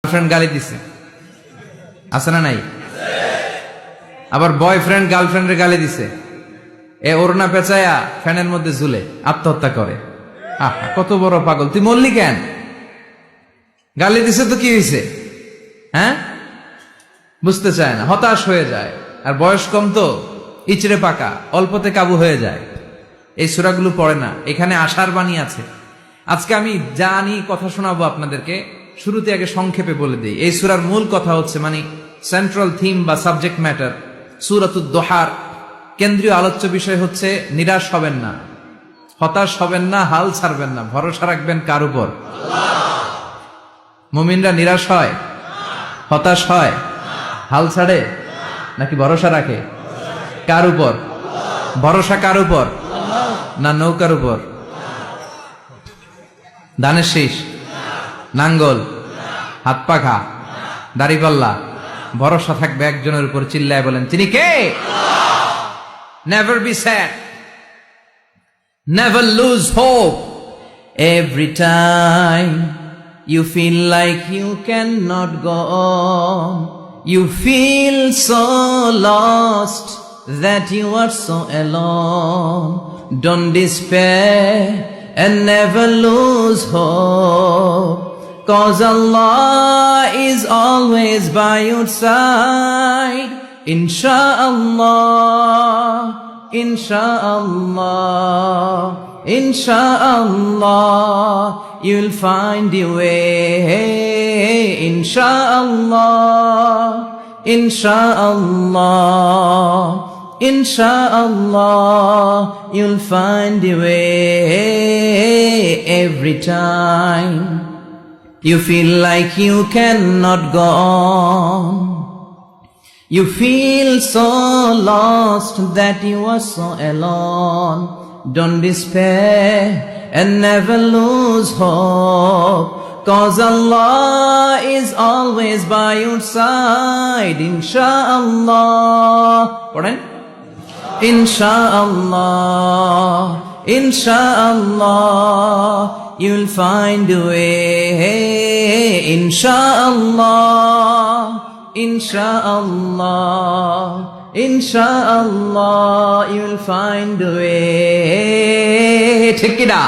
Girlfriend গালি দিছে, আছে না নাই? আবার বয়ফ্রেন্ড গার্লফ্রেন্ডের গালি দিছে, এ ওড়না পেঁচায়া ফ্যানের মধ্যে ঝুলে আত্মহত্যা করে। কত বড় পাগল! তুই মরলি কেন? গালি দিছে তো কি হয়েছে? হ্যাঁ, বুঝতে চায় না, হতাশ হয়ে যায়। আর বয়স কম তো, ইচড়ে পাকা, অল্পতে কাবু হয়ে যায়। এই সূরাগুলো পড়ে না। এখানে আশার বাণী আছে। আজকে আমি জানি কথা শোনাবো আপনাদেরকে, শুরুতে আগে সংক্ষেপে বলে দিই। এই সূরার মূল কথা হচ্ছে, মানে সেন্ট্রাল থিম বা সাবজেক্ট ম্যাটার, সূরাতুদ দোহার কেন্দ্রীয় আলোচ্য বিষয় হচ্ছে নিরাশ হবেন না, হতাশ হবেন না, হাল ছাড়বেন না। ভরসা রাখবেন কার উপর? মুমিনরা নিরাশ হয়, হতাশ হয়, হাল ছাড়ে নাকি ভরসা রাখে? কার উপর ভরসা? কার উপর? না নৌকার উপর, ধানের শীষ, নাঙ্গল, হাত পাখা, দাড়িপাল্লা? ভরসা থাকবে একজনের উপর। চিল্লায় বলেন, তিনি কে? Never be sad, never lose hope. Every time you feel like you cannot go on, you feel so lost that you are so alone. Don't despair and never lose hope, 'cause Allah is always by your side. Insha'Allah, Insha'Allah, Insha'Allah, you'll find your way. Insha'Allah, Insha'Allah, Insha'Allah, you'll find your way. Every time you feel like you cannot go on, you feel so lost that you are so alone. Don't despair and never lose hope, 'cause Allah is always by your side. Insha'Allah, পড়েন, Insha'Allah, Insha'Allah, you'll find a way. Insha'Allah, Insha'Allah, Insha'Allah, you'll find a way. ঠিক কি না?